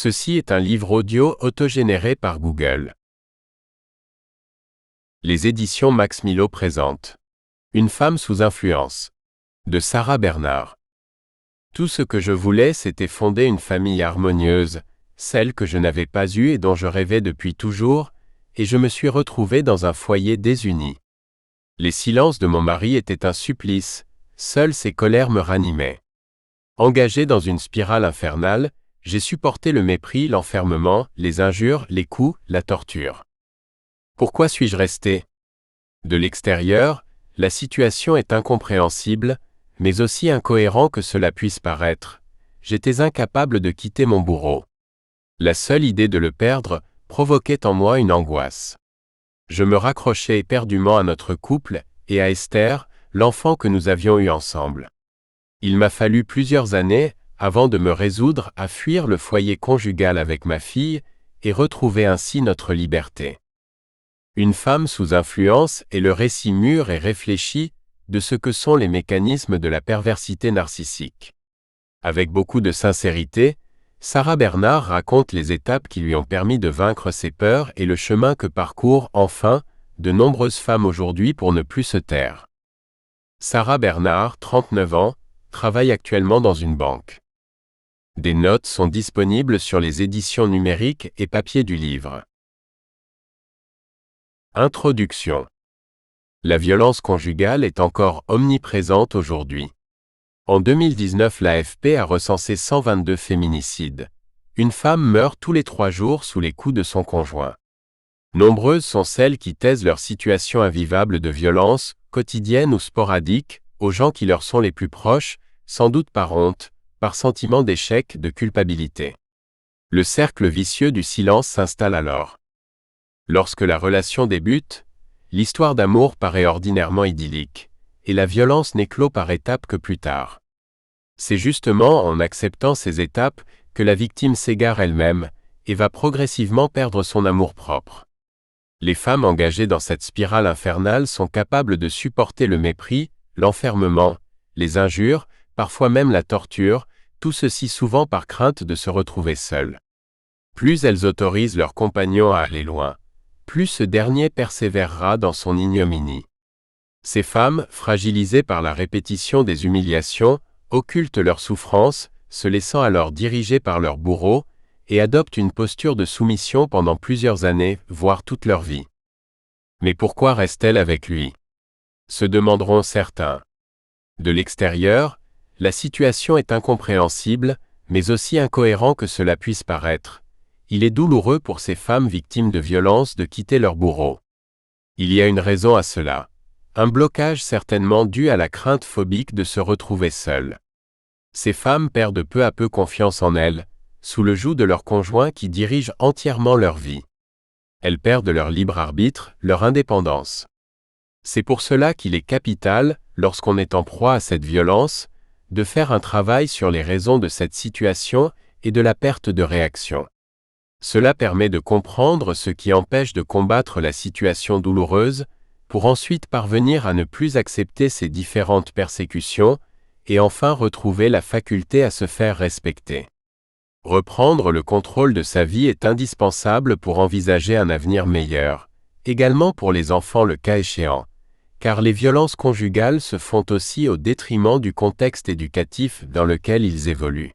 Ceci est un livre audio autogénéré par Google. Les éditions Max Milo présentent Une femme sous influence de Sarah Bernard. Tout ce que je voulais, c'était fonder une famille harmonieuse, celle que je n'avais pas eue et dont je rêvais depuis toujours, et je me suis retrouvée dans un foyer désuni. Les silences de mon mari étaient un supplice, seules ses colères me ranimaient. Engagé dans une spirale infernale, j'ai supporté le mépris, l'enfermement, les injures, les coups, la torture. Pourquoi suis-je resté ? De l'extérieur, la situation est incompréhensible, mais aussi incohérent que cela puisse paraître. J'étais incapable de quitter mon bourreau. La seule idée de le perdre provoquait en moi une angoisse. Je me raccrochais éperdument à notre couple et à Esther, l'enfant que nous avions eu ensemble. Il m'a fallu plusieurs années avant de me résoudre à fuir le foyer conjugal avec ma fille et retrouver ainsi notre liberté. Une femme sous influence est le récit mûr et réfléchi de ce que sont les mécanismes de la perversité narcissique. Avec beaucoup de sincérité, Sarah Bernard raconte les étapes qui lui ont permis de vaincre ses peurs et le chemin que parcourent enfin de nombreuses femmes aujourd'hui pour ne plus se taire. Sarah Bernard, 39 ans, travaille actuellement dans une banque. Des notes sont disponibles sur les éditions numériques et papier du livre. Introduction. La violence conjugale est encore omniprésente aujourd'hui. En 2019, l'AFP a recensé 122 féminicides. Une femme meurt tous les 3 jours sous les coups de son conjoint. Nombreuses sont celles qui taisent leur situation invivable de violence, quotidienne ou sporadique, aux gens qui leur sont les plus proches, sans doute par honte, par sentiment d'échec, de culpabilité. Le cercle vicieux du silence s'installe alors. Lorsque la relation débute, l'histoire d'amour paraît ordinairement idyllique, et la violence n'éclot par étapes que plus tard. C'est justement en acceptant ces étapes que la victime s'égare elle-même et va progressivement perdre son amour-propre. Les femmes engagées dans cette spirale infernale sont capables de supporter le mépris, l'enfermement, les injures, parfois même la torture, tout ceci souvent par crainte de se retrouver seules. Plus elles autorisent leur compagnon à aller loin, plus ce dernier persévérera dans son ignominie. Ces femmes, fragilisées par la répétition des humiliations, occultent leur souffrance, se laissant alors diriger par leur bourreau, et adoptent une posture de soumission pendant plusieurs années, voire toute leur vie. Mais pourquoi restent-elles avec lui ? Se demanderont certains. De l'extérieur, la situation est incompréhensible, mais aussi incohérent que cela puisse paraître. Il est douloureux pour ces femmes victimes de violences de quitter leur bourreau. Il y a une raison à cela. Un blocage certainement dû à la crainte phobique de se retrouver seules. Ces femmes perdent peu à peu confiance en elles, sous le joug de leur conjoint qui dirige entièrement leur vie. Elles perdent leur libre arbitre, leur indépendance. C'est pour cela qu'il est capital, lorsqu'on est en proie à cette violence, de faire un travail sur les raisons de cette situation et de la perte de réaction. Cela permet de comprendre ce qui empêche de combattre la situation douloureuse, pour ensuite parvenir à ne plus accepter ces différentes persécutions, et enfin retrouver la faculté à se faire respecter. Reprendre le contrôle de sa vie est indispensable pour envisager un avenir meilleur, également pour les enfants le cas échéant, car les violences conjugales se font aussi au détriment du contexte éducatif dans lequel ils évoluent.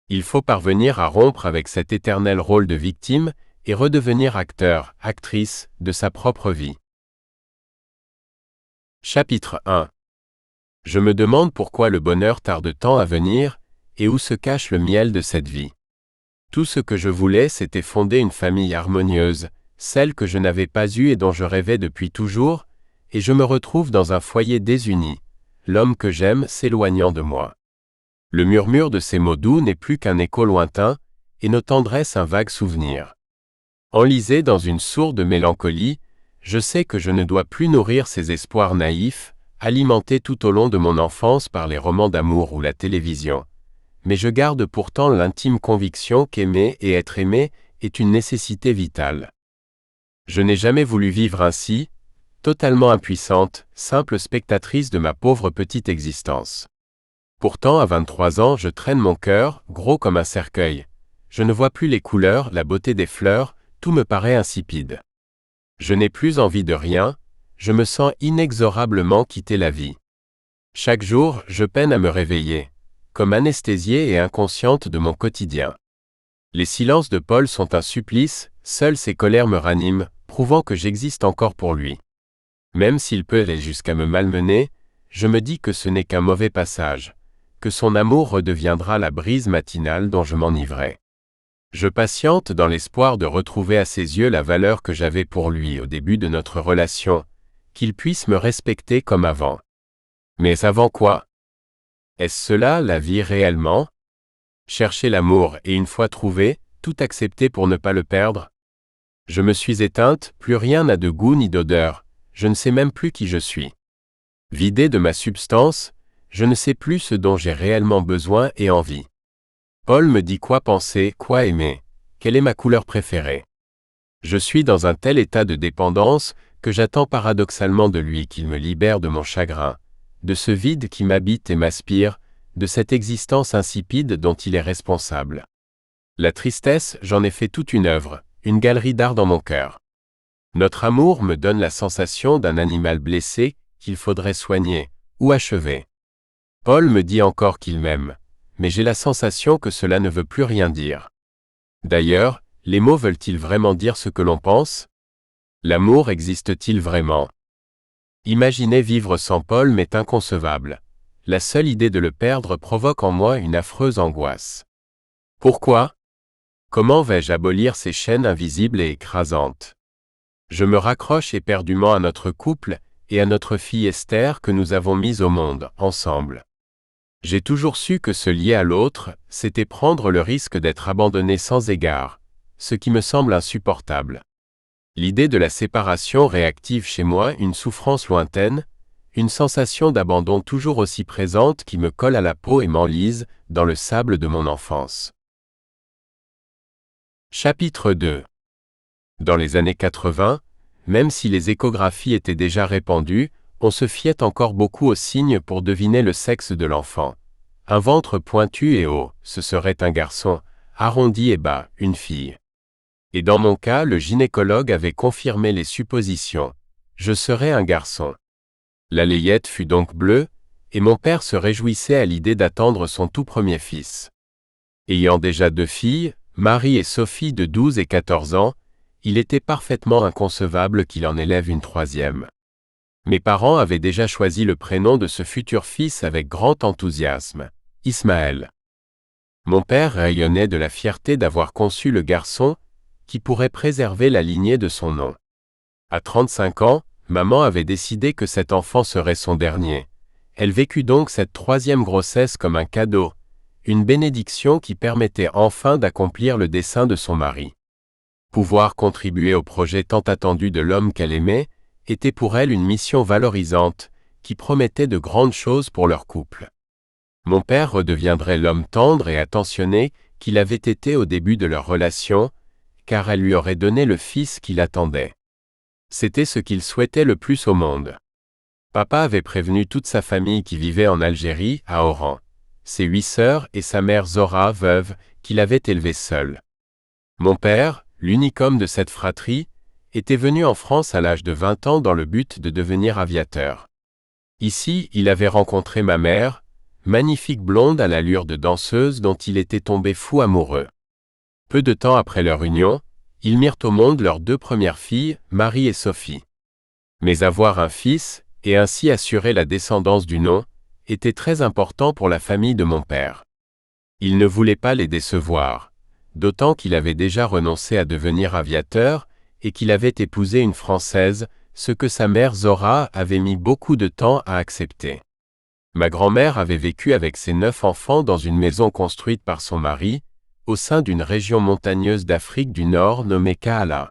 Il faut parvenir à rompre avec cet éternel rôle de victime et redevenir acteur, actrice de sa propre vie. Chapitre 1. Je me demande pourquoi le bonheur tarde tant à venir, et où se cache le miel de cette vie. Tout ce que je voulais, c'était fonder une famille harmonieuse, celle que je n'avais pas eue et dont je rêvais depuis toujours, et je me retrouve dans un foyer désuni, l'homme que j'aime s'éloignant de moi. Le murmure de ces mots doux n'est plus qu'un écho lointain, et nos tendresses un vague souvenir. Enlisé dans une sourde mélancolie, je sais que je ne dois plus nourrir ces espoirs naïfs, alimentés tout au long de mon enfance par les romans d'amour ou la télévision. Mais je garde pourtant l'intime conviction qu'aimer et être aimé est une nécessité vitale. Je n'ai jamais voulu vivre ainsi, totalement impuissante, simple spectatrice de ma pauvre petite existence. Pourtant, à 23 ans, je traîne mon cœur, gros comme un cercueil. Je ne vois plus les couleurs, la beauté des fleurs, tout me paraît insipide. Je n'ai plus envie de rien, je me sens inexorablement quitter la vie. Chaque jour, je peine à me réveiller, comme anesthésiée et inconsciente de mon quotidien. Les silences de Paul sont un supplice, seules ses colères me raniment, prouvant que j'existe encore pour lui. Même s'il peut aller jusqu'à me malmener, je me dis que ce n'est qu'un mauvais passage, que son amour redeviendra la brise matinale dont je m'enivrais. Je patiente dans l'espoir de retrouver à ses yeux la valeur que j'avais pour lui au début de notre relation, qu'il puisse me respecter comme avant. Mais avant quoi? Est-ce cela la vie réellement? Chercher l'amour et une fois trouvé, tout accepter pour ne pas le perdre? Je me suis éteinte, plus rien n'a de goût ni d'odeur, je ne sais même plus qui je suis. Vidé de ma substance, je ne sais plus ce dont j'ai réellement besoin et envie. Paul me dit quoi penser, quoi aimer, quelle est ma couleur préférée. Je suis dans un tel état de dépendance que j'attends paradoxalement de lui qu'il me libère de mon chagrin, de ce vide qui m'habite et m'aspire, de cette existence insipide dont il est responsable. La tristesse, j'en ai fait toute une œuvre, une galerie d'art dans mon cœur. Notre amour me donne la sensation d'un animal blessé qu'il faudrait soigner, ou achever. Paul me dit encore qu'il m'aime, mais j'ai la sensation que cela ne veut plus rien dire. D'ailleurs, les mots veulent-ils vraiment dire ce que l'on pense? L'amour existe-t-il vraiment? Imaginer vivre sans Paul m'est inconcevable. La seule idée de le perdre provoque en moi une affreuse angoisse. Pourquoi? Comment vais-je abolir ces chaînes invisibles et écrasantes? Je me raccroche éperdument à notre couple et à notre fille Esther que nous avons mise au monde, ensemble. J'ai toujours su que se lier à l'autre, c'était prendre le risque d'être abandonné sans égard, ce qui me semble insupportable. L'idée de la séparation réactive chez moi une souffrance lointaine, une sensation d'abandon toujours aussi présente qui me colle à la peau et m'enlise dans le sable de mon enfance. Chapitre 2. Dans les années 80, même si les échographies étaient déjà répandues, on se fiait encore beaucoup aux signes pour deviner le sexe de l'enfant. Un ventre pointu et haut, ce serait un garçon, arrondi et bas, une fille. Et dans mon cas, le gynécologue avait confirmé les suppositions. Je serais un garçon. La layette fut donc bleue, et mon père se réjouissait à l'idée d'attendre son tout premier fils. Ayant déjà 2 filles, Marie et Sophie de 12 et 14 ans, il était parfaitement inconcevable qu'il en élève une 3e. Mes parents avaient déjà choisi le prénom de ce futur fils avec grand enthousiasme, Ismaël. Mon père rayonnait de la fierté d'avoir conçu le garçon qui pourrait préserver la lignée de son nom. À 35 ans, maman avait décidé que cet enfant serait son dernier. Elle vécut donc cette 3e grossesse comme un cadeau, une bénédiction qui permettait enfin d'accomplir le dessein de son mari. Pouvoir contribuer au projet tant attendu de l'homme qu'elle aimait, était pour elle une mission valorisante, qui promettait de grandes choses pour leur couple. Mon père redeviendrait l'homme tendre et attentionné qu'il avait été au début de leur relation, car elle lui aurait donné le fils qu'il attendait. C'était ce qu'il souhaitait le plus au monde. Papa avait prévenu toute sa famille qui vivait en Algérie, à Oran, ses 8 sœurs et sa mère Zora, veuve, qu'il avait élevée seul. Mon père, l'unique homme de cette fratrie, était venu en France à l'âge de 20 ans dans le but de devenir aviateur. Ici, il avait rencontré ma mère, magnifique blonde à l'allure de danseuse dont il était tombé fou amoureux. Peu de temps après leur union, ils mirent au monde leurs 2 premières filles, Marie et Sophie. Mais avoir un fils, et ainsi assurer la descendance du nom, était très important pour la famille de mon père. Il ne voulait pas les décevoir, d'autant qu'il avait déjà renoncé à devenir aviateur et qu'il avait épousé une Française, ce que sa mère Zora avait mis beaucoup de temps à accepter. Ma grand-mère avait vécu avec ses 9 enfants dans une maison construite par son mari, au sein d'une région montagneuse d'Afrique du Nord nommée Kaala.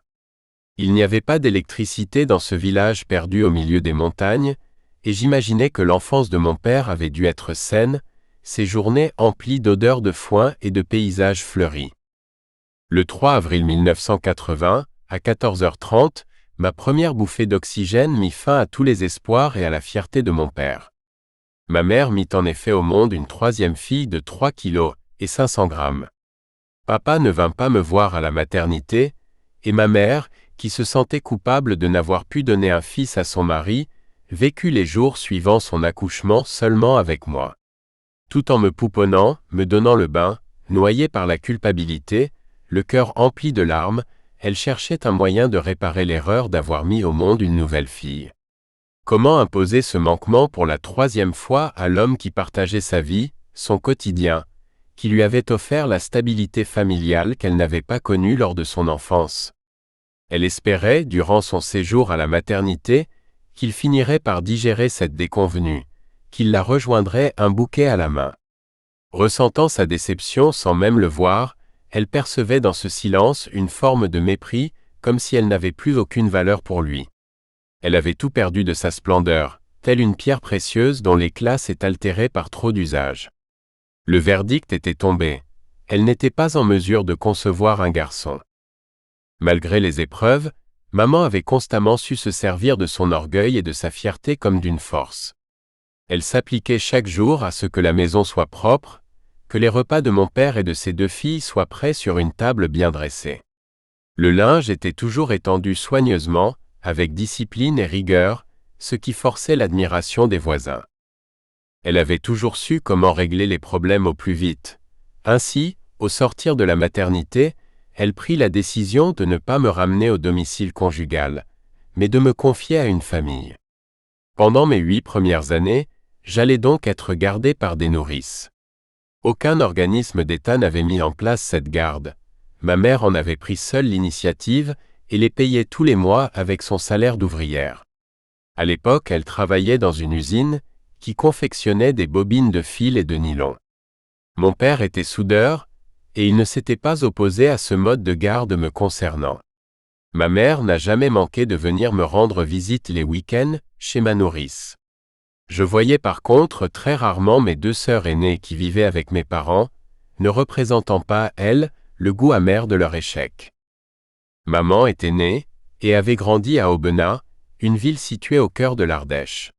Il n'y avait pas d'électricité dans ce village perdu au milieu des montagnes, et j'imaginais que l'enfance de mon père avait dû être saine, ses journées emplies d'odeurs de foin et de paysages fleuris. Le 3 avril 1980, à 14h30, ma première bouffée d'oxygène mit fin à tous les espoirs et à la fierté de mon père. Ma mère mit en effet au monde une 3e fille de 3 kg et 500 grammes. Papa ne vint pas me voir à la maternité, et ma mère, qui se sentait coupable de n'avoir pu donner un fils à son mari, vécut les jours suivant son accouchement seulement avec moi. Tout en me pouponnant, me donnant le bain, noyée par la culpabilité, le cœur empli de larmes, elle cherchait un moyen de réparer l'erreur d'avoir mis au monde une nouvelle fille. Comment imposer ce manquement pour la 3e fois à l'homme qui partageait sa vie, son quotidien, qui lui avait offert la stabilité familiale qu'elle n'avait pas connue lors de son enfance? Elle espérait, durant son séjour à la maternité, qu'il finirait par digérer cette déconvenue, qu'il la rejoindrait un bouquet à la main. Ressentant sa déception sans même le voir, elle percevait dans ce silence une forme de mépris, comme si elle n'avait plus aucune valeur pour lui. Elle avait tout perdu de sa splendeur, telle une pierre précieuse dont l'éclat s'est altéré par trop d'usage. Le verdict était tombé. Elle n'était pas en mesure de concevoir un garçon. Malgré les épreuves, maman avait constamment su se servir de son orgueil et de sa fierté comme d'une force. Elle s'appliquait chaque jour à ce que la maison soit propre, que les repas de mon père et de ses 2 filles soient prêts sur une table bien dressée. Le linge était toujours étendu soigneusement, avec discipline et rigueur, ce qui forçait l'admiration des voisins. Elle avait toujours su comment régler les problèmes au plus vite. Ainsi, au sortir de la maternité, elle prit la décision de ne pas me ramener au domicile conjugal, mais de me confier à une famille. Pendant mes 8 premières années, j'allais donc être gardée par des nourrices. Aucun organisme d'État n'avait mis en place cette garde. Ma mère en avait pris seule l'initiative et les payait tous les mois avec son salaire d'ouvrière. À l'époque, elle travaillait dans une usine qui confectionnait des bobines de fil et de nylon. Mon père était soudeur, et il ne s'était pas opposé à ce mode de garde me concernant. Ma mère n'a jamais manqué de venir me rendre visite les week-ends chez ma nourrice. Je voyais par contre très rarement mes 2 sœurs aînées qui vivaient avec mes parents, ne représentant pas, elles, le goût amer de leur échec. Maman était née et avait grandi à Aubenas, une ville située au cœur de l'Ardèche.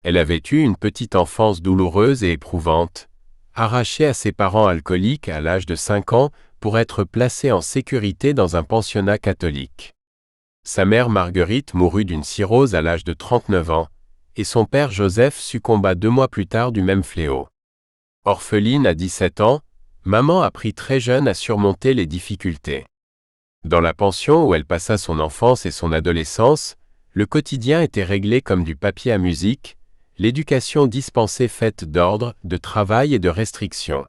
Elle avait eu une petite enfance douloureuse et éprouvante, arrachée à ses parents alcooliques à l'âge de 5 ans pour être placée en sécurité dans un pensionnat catholique. Sa mère Marguerite mourut d'une cirrhose à l'âge de 39 ans, et son père Joseph succomba 2 mois plus tard du même fléau. Orpheline à 17 ans, maman apprit très jeune à surmonter les difficultés. Dans la pension où elle passa son enfance et son adolescence, le quotidien était réglé comme du papier à musique, l'éducation dispensée faite d'ordre, de travail et de restrictions.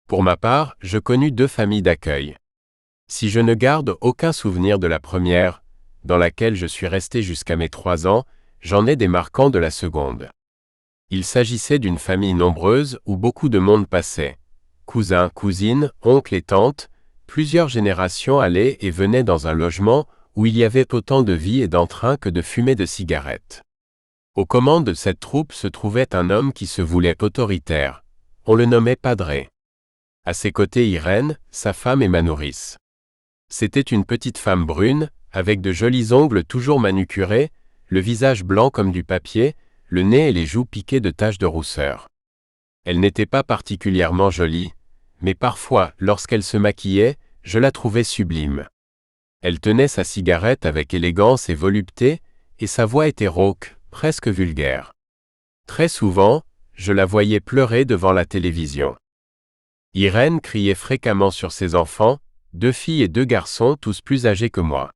Pour ma part, je connus 2 familles d'accueil. Si je ne garde aucun souvenir de la première, dans laquelle je suis resté jusqu'à mes 3 ans, j'en ai des marquants de la seconde. Il s'agissait d'une famille nombreuse où beaucoup de monde passait. Cousins, cousines, oncles et tantes, plusieurs générations allaient et venaient dans un logement où il y avait autant de vie et d'entrain que de fumée de cigarettes. Aux commandes de cette troupe se trouvait un homme qui se voulait autoritaire. On le nommait Padré. À ses côtés Irène, sa femme et ma nourrice. C'était une petite femme brune, avec de jolis ongles toujours manucurés, le visage blanc comme du papier, le nez et les joues piquées de taches de rousseur. Elle n'était pas particulièrement jolie, mais parfois, lorsqu'elle se maquillait, je la trouvais sublime. Elle tenait sa cigarette avec élégance et volupté, et sa voix était rauque, presque vulgaire. Très souvent, je la voyais pleurer devant la télévision. Irène criait fréquemment sur ses enfants, 2 filles et 2 garçons tous plus âgés que moi.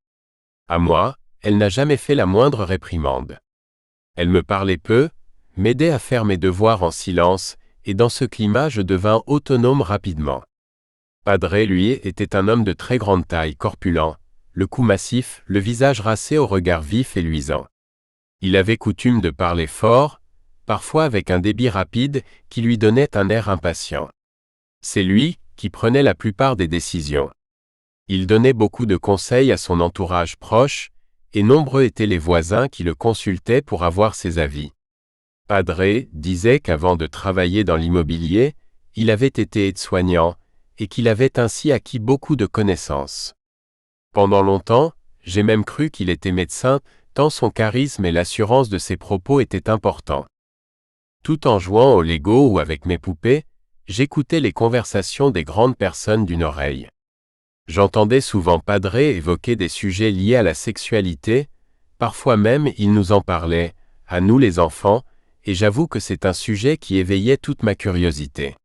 À moi, elle n'a jamais fait la moindre réprimande. Elle me parlait peu, m'aidait à faire mes devoirs en silence, et dans ce climat je devins autonome rapidement. Padré, lui, était un homme de très grande taille, corpulent, le cou massif, le visage racé au regard vif et luisant. Il avait coutume de parler fort, parfois avec un débit rapide qui lui donnait un air impatient. C'est lui qui prenait la plupart des décisions. Il donnait beaucoup de conseils à son entourage proche, et nombreux étaient les voisins qui le consultaient pour avoir ses avis. Padré disait qu'avant de travailler dans l'immobilier, il avait été aide-soignant, et qu'il avait ainsi acquis beaucoup de connaissances. Pendant longtemps, j'ai même cru qu'il était médecin, tant son charisme et l'assurance de ses propos étaient importants. Tout en jouant au Lego ou avec mes poupées, j'écoutais les conversations des grandes personnes d'une oreille. J'entendais souvent Padre évoquer des sujets liés à la sexualité, parfois même il nous en parlait, à nous les enfants, et j'avoue que c'est un sujet qui éveillait toute ma curiosité.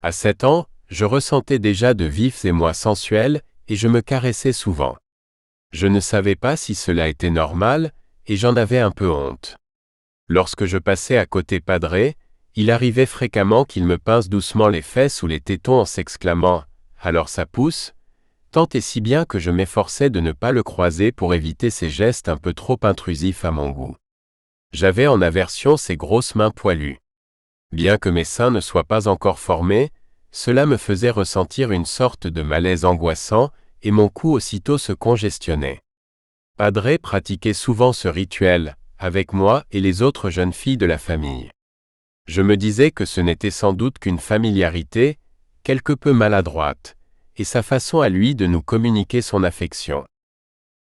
À 7 ans, je ressentais déjà de vifs émois sensuels, et je me caressais souvent. Je ne savais pas si cela était normal, et j'en avais un peu honte. Lorsque je passais à côté Padre, il arrivait fréquemment qu'il me pince doucement les fesses ou les tétons en s'exclamant « Alors ça pousse ?» tant et si bien que je m'efforçais de ne pas le croiser pour éviter ces gestes un peu trop intrusifs à mon goût. J'avais en aversion ses grosses mains poilues. Bien que mes seins ne soient pas encore formés, cela me faisait ressentir une sorte de malaise angoissant et mon cou aussitôt se congestionnait. Padre pratiquait souvent ce rituel, avec moi et les autres jeunes filles de la famille. Je me disais que ce n'était sans doute qu'une familiarité, quelque peu maladroite, et sa façon à lui de nous communiquer son affection.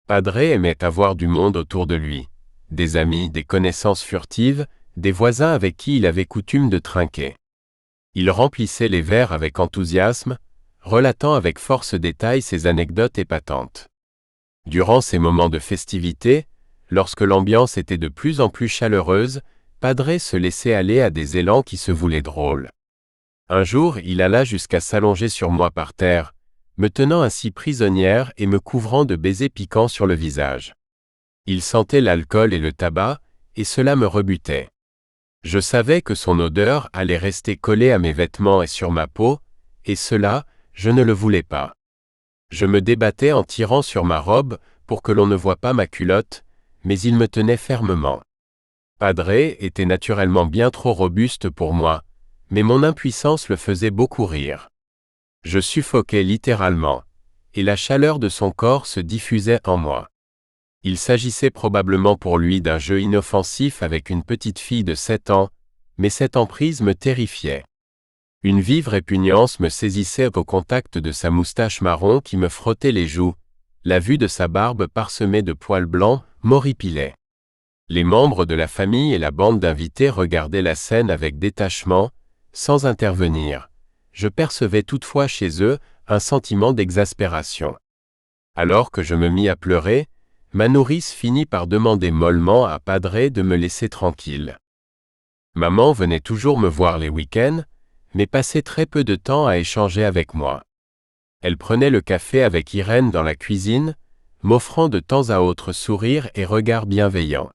Padre aimait avoir du monde autour de lui, des amis, des connaissances furtives, des voisins avec qui il avait coutume de trinquer. Il remplissait les verres avec enthousiasme, relatant avec force détail ses anecdotes épatantes. Durant ces moments de festivité, lorsque l'ambiance était de plus en plus chaleureuse, Padre se laissait aller à des élans qui se voulaient drôles. Un jour, il alla jusqu'à s'allonger sur moi par terre, me tenant ainsi prisonnière et me couvrant de baisers piquants sur le visage. Il sentait l'alcool et le tabac, et cela me rebutait. Je savais que son odeur allait rester collée à mes vêtements et sur ma peau, et cela, je ne le voulais pas. Je me débattais en tirant sur ma robe pour que l'on ne voie pas ma culotte, mais il me tenait fermement. Padre était naturellement bien trop robuste pour moi, mais mon impuissance le faisait beaucoup rire. Je suffoquais littéralement, et la chaleur de son corps se diffusait en moi. Il s'agissait probablement pour lui d'un jeu inoffensif avec une petite fille de 7 ans, mais cette emprise me terrifiait. Une vive répugnance me saisissait au contact de sa moustache marron qui me frottait les joues, la vue de sa barbe parsemée de poils blancs m'horripilait. Les membres de la famille et la bande d'invités regardaient la scène avec détachement, sans intervenir. Je percevais toutefois chez eux un sentiment d'exaspération. Alors que je me mis à pleurer, ma nourrice finit par demander mollement à Padre de me laisser tranquille. Maman venait toujours me voir les week-ends, mais passait très peu de temps à échanger avec moi. Elle prenait le café avec Irène dans la cuisine, m'offrant de temps à autre sourires et regards bienveillants.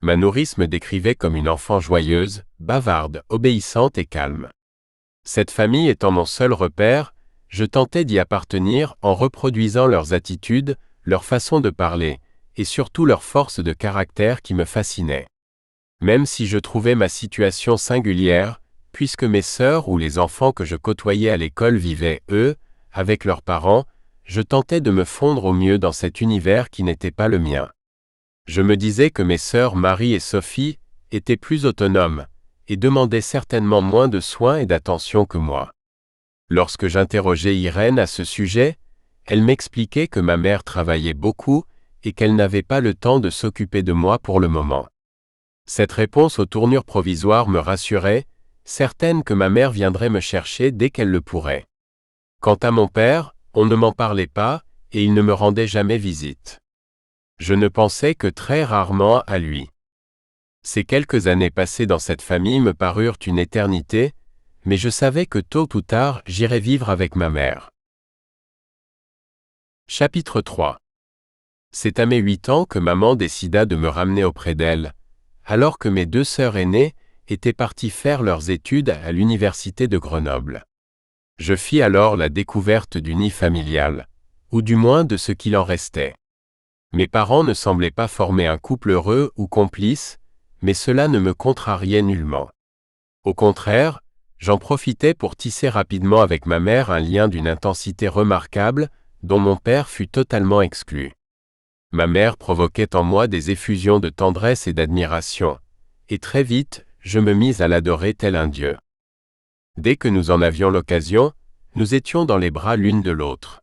Ma nourrice me décrivait comme une enfant joyeuse, bavarde, obéissante et calme. Cette famille étant mon seul repère, je tentais d'y appartenir en reproduisant leurs attitudes, leur façon de parler, et surtout leur force de caractère qui me fascinait. Même si je trouvais ma situation singulière, puisque mes sœurs ou les enfants que je côtoyais à l'école vivaient, eux, avec leurs parents, je tentais de me fondre au mieux dans cet univers qui n'était pas le mien. Je me disais que mes sœurs Marie et Sophie étaient plus autonomes, et demandaient certainement moins de soins et d'attention que moi. Lorsque j'interrogeais Irène à ce sujet, elle m'expliquait que ma mère travaillait beaucoup et qu'elle n'avait pas le temps de s'occuper de moi pour le moment. Cette réponse aux tournures provisoires me rassurait, certaine que ma mère viendrait me chercher dès qu'elle le pourrait. Quant à mon père, on ne m'en parlait pas, et il ne me rendait jamais visite. Je ne pensais que très rarement à lui. Ces quelques années passées dans cette famille me parurent une éternité, mais je savais que tôt ou tard j'irais vivre avec ma mère. Chapitre 3. C'est à mes 8 ans que maman décida de me ramener auprès d'elle, alors que mes 2 sœurs aînées étaient parties faire leurs études à l'université de Grenoble. Je fis alors la découverte du nid familial, ou du moins de ce qu'il en restait. Mes parents ne semblaient pas former un couple heureux ou complice, mais cela ne me contrariait nullement. Au contraire, j'en profitais pour tisser rapidement avec ma mère un lien d'une intensité remarquable, dont mon père fut totalement exclu. Ma mère provoquait en moi des effusions de tendresse et d'admiration, et très vite, je me mis à l'adorer tel un dieu. Dès que nous en avions l'occasion, nous étions dans les bras l'une de l'autre.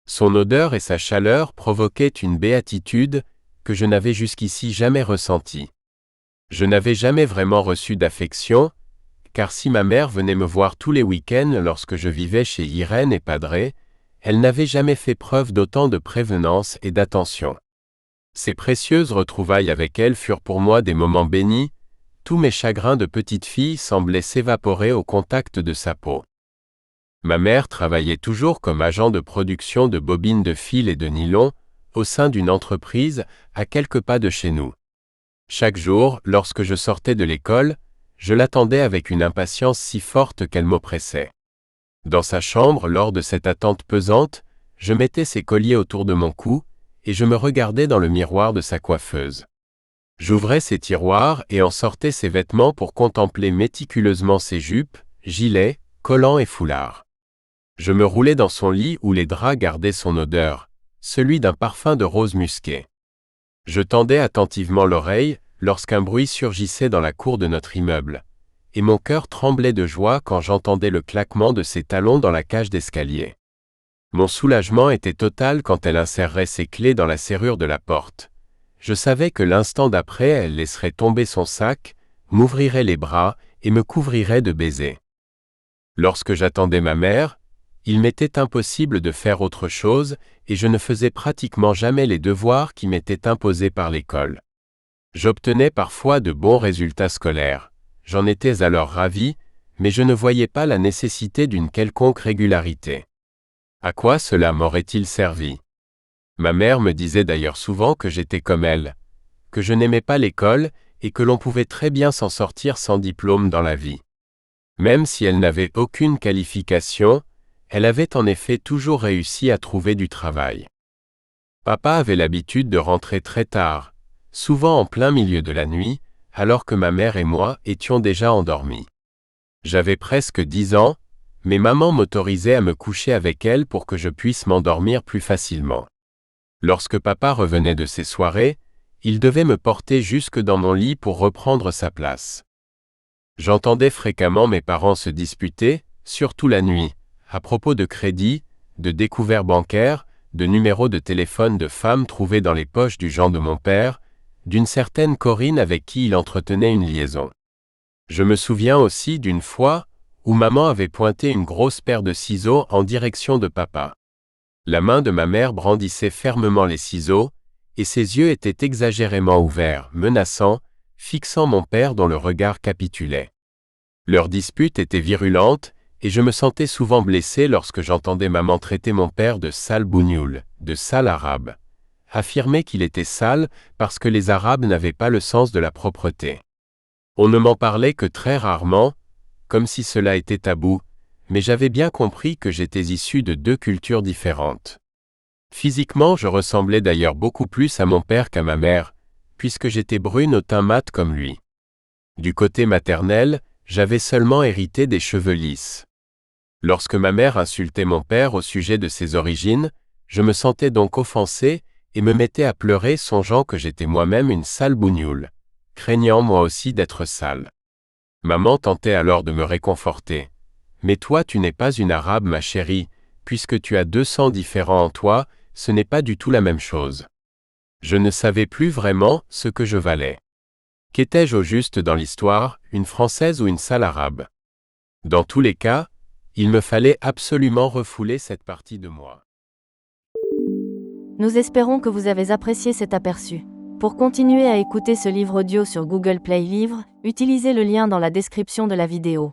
Son odeur et sa chaleur provoquaient une béatitude que je n'avais jusqu'ici jamais ressentie. Je n'avais jamais vraiment reçu d'affection, car si ma mère venait me voir tous les week-ends lorsque je vivais chez Irène et Padre, elle n'avait jamais fait preuve d'autant de prévenance et d'attention. Ces précieuses retrouvailles avec elle furent pour moi des moments bénis, tous mes chagrins de petite fille semblaient s'évaporer au contact de sa peau. Ma mère travaillait toujours comme agent de production de bobines de fil et de nylon, au sein d'une entreprise, à quelques pas de chez nous. Chaque jour, lorsque je sortais de l'école, je l'attendais avec une impatience si forte qu'elle m'oppressait. Dans sa chambre, lors de cette attente pesante, je mettais ses colliers autour de mon cou, et je me regardais dans le miroir de sa coiffeuse. J'ouvrais ses tiroirs et en sortais ses vêtements pour contempler méticuleusement ses jupes, gilets, collants et foulards. Je me roulais dans son lit où les draps gardaient son odeur, celui d'un parfum de rose musquée. Je tendais attentivement l'oreille lorsqu'un bruit surgissait dans la cour de notre immeuble, et mon cœur tremblait de joie quand j'entendais le claquement de ses talons dans la cage d'escalier. Mon soulagement était total quand elle insérerait ses clés dans la serrure de la porte. Je savais que l'instant d'après elle laisserait tomber son sac, m'ouvrirait les bras et me couvrirait de baisers. Lorsque j'attendais ma mère, il m'était impossible de faire autre chose et je ne faisais pratiquement jamais les devoirs qui m'étaient imposés par l'école. J'obtenais parfois de bons résultats scolaires. J'en étais alors ravi, mais je ne voyais pas la nécessité d'une quelconque régularité. À quoi cela m'aurait-il servi? Ma mère me disait d'ailleurs souvent que j'étais comme elle, que je n'aimais pas l'école et que l'on pouvait très bien s'en sortir sans diplôme dans la vie. Même si elle n'avait aucune qualification, elle avait en effet toujours réussi à trouver du travail. Papa avait l'habitude de rentrer très tard, souvent en plein milieu de la nuit, alors que ma mère et moi étions déjà endormis. J'avais presque 10 ans, mais maman m'autorisait à me coucher avec elle pour que je puisse m'endormir plus facilement. Lorsque papa revenait de ses soirées, il devait me porter jusque dans mon lit pour reprendre sa place. J'entendais fréquemment mes parents se disputer, surtout la nuit, à propos de crédits, de découverts bancaires, de numéros de téléphone de femmes trouvés dans les poches du gendre de mon père, d'une certaine Corinne avec qui il entretenait une liaison. Je me souviens aussi d'une fois où maman avait pointé une grosse paire de ciseaux en direction de papa. La main de ma mère brandissait fermement les ciseaux, et ses yeux étaient exagérément ouverts, menaçants, fixant mon père dont le regard capitulait. Leur dispute était virulente, et je me sentais souvent blessé lorsque j'entendais maman traiter mon père de sale bougnoul, de sale arabe. Affirmer qu'il était sale parce que les Arabes n'avaient pas le sens de la propreté. On ne m'en parlait que très rarement, comme si cela était tabou, mais j'avais bien compris que j'étais issu de deux cultures différentes. Physiquement, je ressemblais d'ailleurs beaucoup plus à mon père qu'à ma mère, puisque j'étais brune au teint mat comme lui. Du côté maternel, j'avais seulement hérité des cheveux lisses. Lorsque ma mère insultait mon père au sujet de ses origines, je me sentais donc offensé et me mettais à pleurer songeant que j'étais moi-même une sale bougnoule, craignant moi aussi d'être sale. Maman tentait alors de me réconforter. « Mais toi tu n'es pas une arabe ma chérie, puisque tu as 2 sangs différents en toi, ce n'est pas du tout la même chose. » Je ne savais plus vraiment ce que je valais. Qu'étais-je au juste dans l'histoire, une Française ou une sale arabe? Dans tous les cas, il me fallait absolument refouler cette partie de moi. Nous espérons que vous avez apprécié cet aperçu. Pour continuer à écouter ce livre audio sur Google Play Livres, utilisez le lien dans la description de la vidéo.